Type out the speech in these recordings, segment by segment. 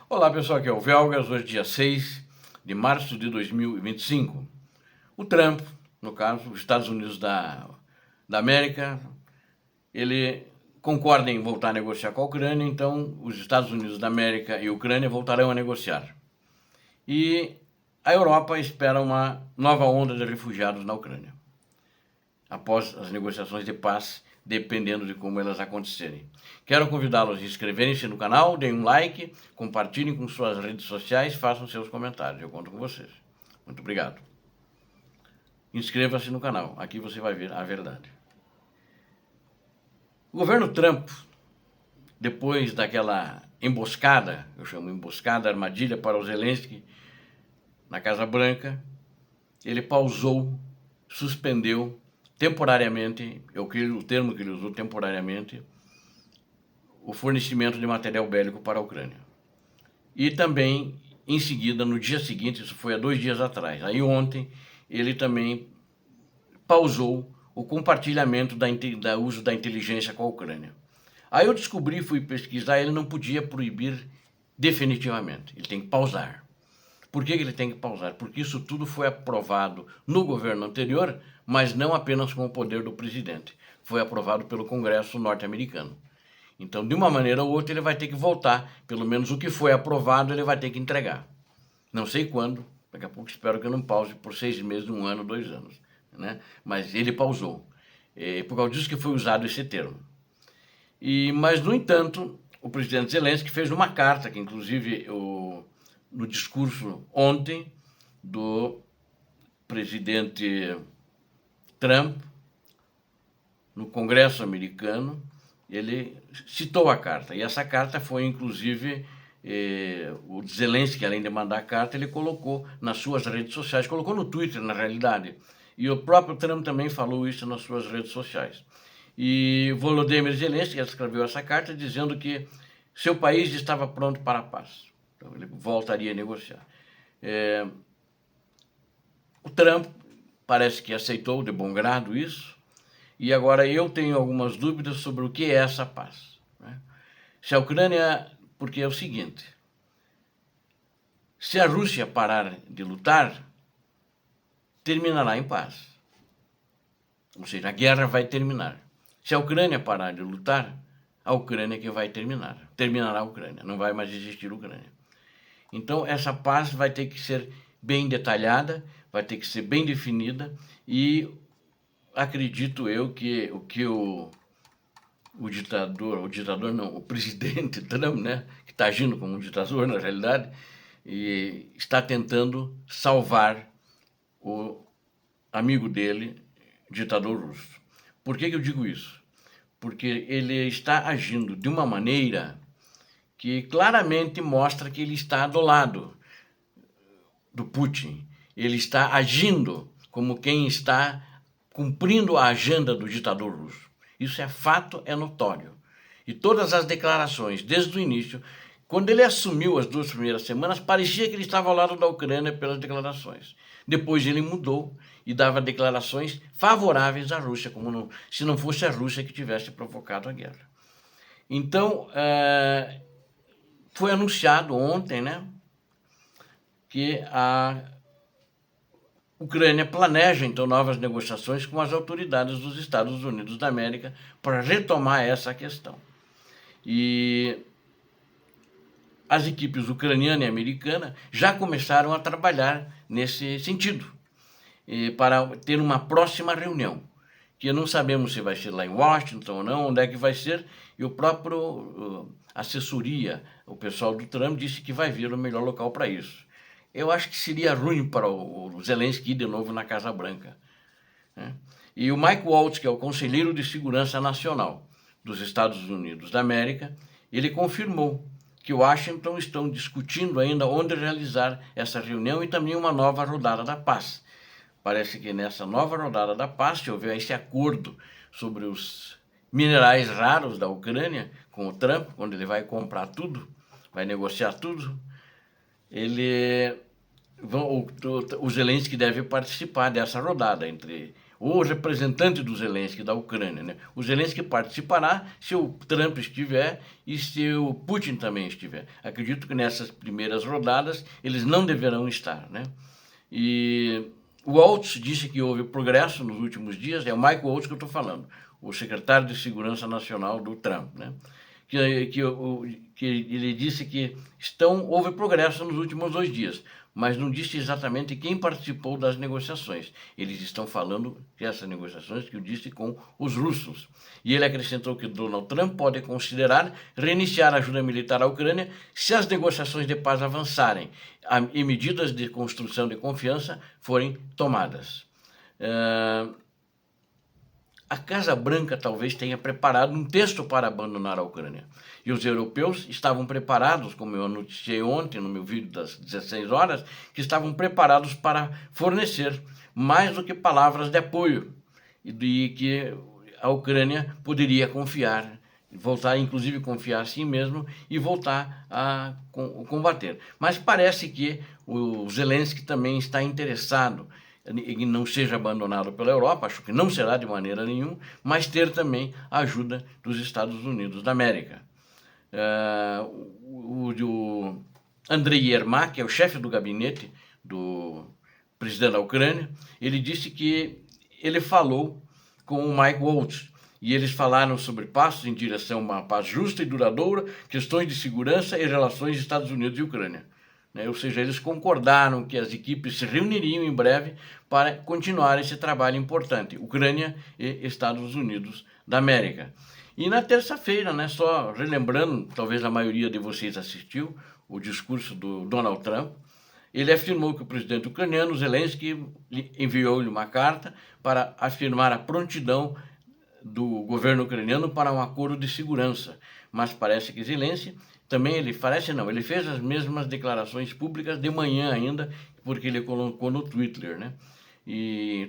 Olá pessoal, aqui é o Velgas, hoje dia 6 de março de 2025. O Trump, no caso, os Estados Unidos da América, ele concorda em voltar a negociar com a Ucrânia, então os Estados Unidos da América e a Ucrânia voltarão a negociar. E a Europa espera uma nova onda de refugiados na Ucrânia, após as negociações de paz, dependendo de como elas acontecerem. Quero convidá-los a inscreverem-se no canal, deem um like, compartilhem com suas redes sociais, façam seus comentários, eu conto com vocês. Muito obrigado. Inscreva-se no canal, aqui você vai ver a verdade. O governo Trump, depois daquela emboscada, eu chamo emboscada, armadilha para o Zelensky, na Casa Branca, ele pausou, suspendeu temporariamente, o termo que ele usou, temporariamente, o fornecimento de material bélico para a Ucrânia. E também, em seguida, no dia seguinte, isso foi há 2 dias atrás, aí ontem, ele também pausou o compartilhamento da uso da inteligência com a Ucrânia. Aí eu descobri, fui pesquisar, ele não podia proibir definitivamente, ele tem que pausar. Por que ele tem que pausar? Porque isso tudo foi aprovado no governo anterior, mas não apenas com o poder do presidente. Foi aprovado pelo Congresso norte-americano. Então, de uma maneira ou outra, ele vai ter que voltar. Pelo menos o que foi aprovado, ele vai ter que entregar. Não sei quando, daqui a pouco espero que eu não pause por 6 meses, 1 ano, 2 anos. Né? Mas ele pausou. Por causa disso que foi usado esse termo. Mas, no entanto, o presidente Zelensky fez uma carta, que inclusive no discurso ontem do presidente Trump, no Congresso americano, ele citou a carta. E essa carta foi, inclusive, o Zelensky, além de mandar a carta, ele colocou nas suas redes sociais, colocou no Twitter, na realidade. E o próprio Trump também falou isso nas suas redes sociais. E Volodymyr Zelensky escreveu essa carta dizendo que seu país estava pronto para a paz. Então ele voltaria a negociar. O Trump parece que aceitou de bom grado isso, e agora eu tenho algumas dúvidas sobre o que é essa paz. Né? Se a Ucrânia, porque é o seguinte, se a Rússia parar de lutar, terminará em paz. Ou seja, a guerra vai terminar. Se a Ucrânia parar de lutar, a Ucrânia que vai terminará a Ucrânia, não vai mais existir a Ucrânia. Então, essa paz vai ter que ser bem detalhada, vai ter que ser bem definida, e acredito eu que o presidente Trump, né, que está agindo como um ditador na realidade, e está tentando salvar o amigo dele, ditador russo. Por que eu digo isso? Porque ele está agindo de uma maneira que claramente mostra que ele está do lado do Putin. Ele está agindo como quem está cumprindo a agenda do ditador russo. Isso é fato, é notório. E todas as declarações, desde o início, quando ele assumiu as 2 primeiras semanas, parecia que ele estava ao lado da Ucrânia pelas declarações. Depois ele mudou e dava declarações favoráveis à Rússia, como se não fosse a Rússia que tivesse provocado a guerra. Então, foi anunciado ontem, né, que a Ucrânia planeja, então, novas negociações com as autoridades dos Estados Unidos da América para retomar essa questão. E as equipes ucraniana e americana já começaram a trabalhar nesse sentido, para ter uma próxima reunião, que não sabemos se vai ser lá em Washington ou não, onde é que vai ser, e o próprio assessoria, o pessoal do Trump disse que vai vir o melhor local para isso. Eu acho que seria ruim para o Zelensky ir de novo na Casa Branca. Né? E o Mike Waltz, que é o conselheiro de segurança nacional dos Estados Unidos da América, ele confirmou que Washington estão discutindo ainda onde realizar essa reunião e também uma nova rodada da paz. Parece que nessa nova rodada da paz, se houver esse acordo sobre os minerais raros da Ucrânia com o Trump, quando ele vai comprar tudo, vai negociar tudo, o Zelensky deve participar dessa rodada entre o representante do Zelensky da Ucrânia, né? O Zelensky participará se o Trump estiver e se o Putin também estiver. Acredito que nessas primeiras rodadas eles não deverão estar, né? E o Waltz disse que houve progresso nos últimos dias, é o Michael Waltz que eu estou falando, o secretário de Segurança Nacional do Trump, né? Que ele disse que houve progresso nos últimos 2 dias, mas não disse exatamente quem participou das negociações. Eles estão falando que essas negociações que eu disse com os russos. E ele acrescentou que Donald Trump pode considerar reiniciar a ajuda militar à Ucrânia se as negociações de paz avançarem e medidas de construção de confiança forem tomadas. A Casa Branca talvez tenha preparado um texto para abandonar a Ucrânia. E os europeus estavam preparados, como eu noticiei ontem no meu vídeo das 16 horas, que estavam preparados para fornecer mais do que palavras de apoio e que a Ucrânia poderia confiar, voltar inclusive confiar em si mesmo e voltar a combater. Mas parece que o Zelensky também está interessado e não seja abandonado pela Europa, acho que não será de maneira nenhuma, mas ter também a ajuda dos Estados Unidos da América. O Andrei Yermak, que é o chefe do gabinete do presidente da Ucrânia, ele disse que ele falou com o Mike Waltz, e eles falaram sobre passos em direção a uma paz justa e duradoura, questões de segurança e relações Estados Unidos e Ucrânia. Ou seja, eles concordaram que as equipes se reuniriam em breve para continuar esse trabalho importante, Ucrânia e Estados Unidos da América. E na terça-feira, só relembrando, talvez a maioria de vocês assistiu o discurso do Donald Trump, ele afirmou que o presidente ucraniano, Zelensky, enviou-lhe uma carta para afirmar a prontidão do governo ucraniano para um acordo de segurança. Mas parece que Zelensky também ele fez as mesmas declarações públicas de manhã ainda, porque ele colocou no Twitter, né? E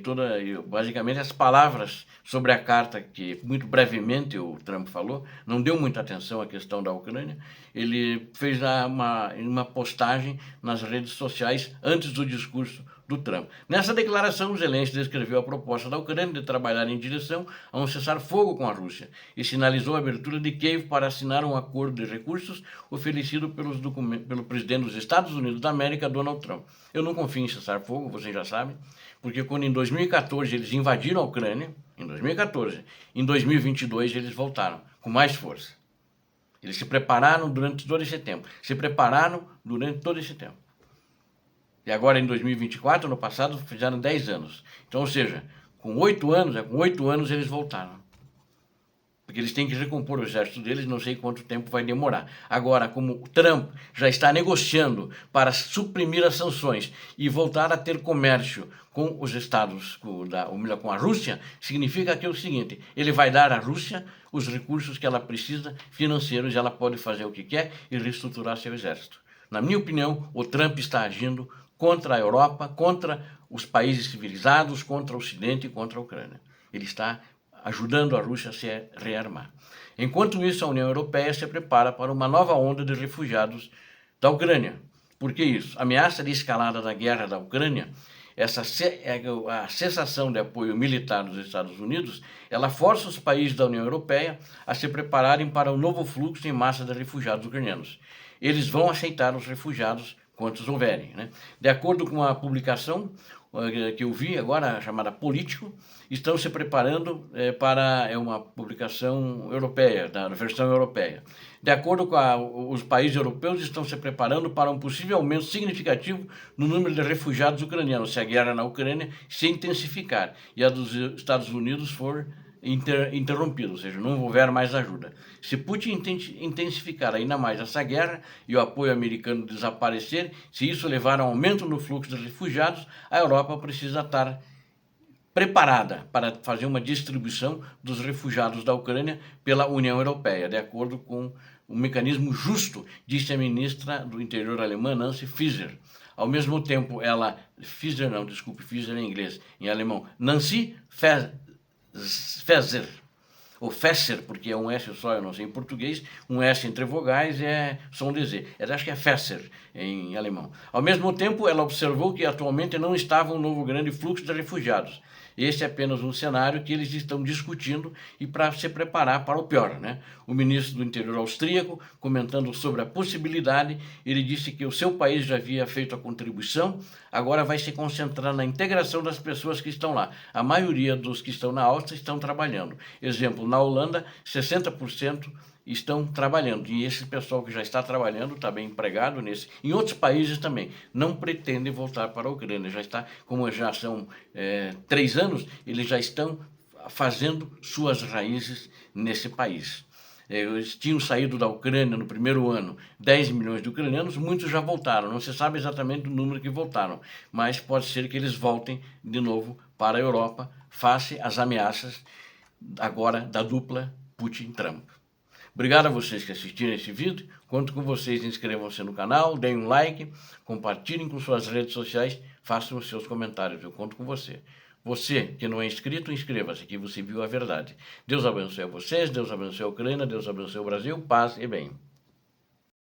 basicamente as palavras sobre a carta que muito brevemente o Trump falou, não deu muita atenção à questão da Ucrânia, ele fez uma postagem nas redes sociais antes do discurso do Trump. Nessa declaração, Zelensky descreveu a proposta da Ucrânia de trabalhar em direção a um cessar-fogo com a Rússia e sinalizou a abertura de Kiev para assinar um acordo de recursos oferecido pelo presidente dos Estados Unidos da América, Donald Trump. Eu não confio em cessar-fogo, vocês já sabem, porque quando em 2014 eles invadiram a Ucrânia, em 2022 eles voltaram com mais força. Eles se prepararam durante todo esse tempo. E agora em 2024, no passado, fizeram 10 anos. Então, ou seja, com 8 anos eles voltaram. Porque eles têm que recompor o exército deles, não sei quanto tempo vai demorar. Agora, como o Trump já está negociando para suprimir as sanções e voltar a ter comércio com os estados, com a Rússia, significa que é o seguinte, ele vai dar à Rússia os recursos que ela precisa, financeiros, e ela pode fazer o que quer e reestruturar seu exército. Na minha opinião, o Trump está agindo contra a Europa, contra os países civilizados, contra o Ocidente e contra a Ucrânia. Ele está ajudando a Rússia a se rearmar. Enquanto isso, a União Europeia se prepara para uma nova onda de refugiados da Ucrânia. Por que isso? A ameaça de escalada da guerra da Ucrânia, a cessação de apoio militar dos Estados Unidos, ela força os países da União Europeia a se prepararem para um novo fluxo em massa de refugiados ucranianos. Eles vão aceitar os refugiados quantos houverem, né? De acordo com a publicação que eu vi agora, chamada Político, estão se preparando para uma publicação europeia, da versão europeia. De acordo com os países europeus estão se preparando para um possível aumento significativo no número de refugiados ucranianos, se a guerra na Ucrânia se intensificar e a dos Estados Unidos for interrompido, ou seja, não houver mais ajuda. Se Putin intensificar ainda mais essa guerra e o apoio americano desaparecer, se isso levar a um aumento no fluxo de refugiados, a Europa precisa estar preparada para fazer uma distribuição dos refugiados da Ucrânia pela União Europeia, de acordo com um mecanismo justo, disse a ministra do Interior alemã, Nancy Faeser. Ao mesmo tempo, Faeser em inglês, em alemão, Nancy Faeser, ou Faeser, porque é um S só, eu não sei em português, um S entre vogais é som de Z. Acho que é Faeser em alemão. Ao mesmo tempo, ela observou que atualmente não estava um novo grande fluxo de refugiados. Esse é apenas um cenário que eles estão discutindo e para se preparar para o pior, né? O ministro do Interior austríaco, comentando sobre a possibilidade, ele disse que o seu país já havia feito a contribuição, agora vai se concentrar na integração das pessoas que estão lá. A maioria dos que estão na Áustria estão trabalhando. Exemplo, na Holanda, 60% estão trabalhando. E esse pessoal que já está trabalhando, está bem empregado nesse. Em outros países também, não pretendem voltar para a Ucrânia. Já está, como já são 3 anos, eles já estão fazendo suas raízes nesse país. Eles tinham saído da Ucrânia no primeiro ano 10 milhões de ucranianos, muitos já voltaram. Não se sabe exatamente o número que voltaram, mas pode ser que eles voltem de novo para a Europa, face às ameaças agora da dupla Putin-Trump. Obrigado a vocês que assistiram esse vídeo. Conto com vocês, inscrevam-se no canal, deem um like, compartilhem com suas redes sociais, façam os seus comentários, eu conto com você. Você que não é inscrito, inscreva-se, que você viu a verdade. Deus abençoe a vocês, Deus abençoe a Ucrânia, Deus abençoe o Brasil, paz e bem.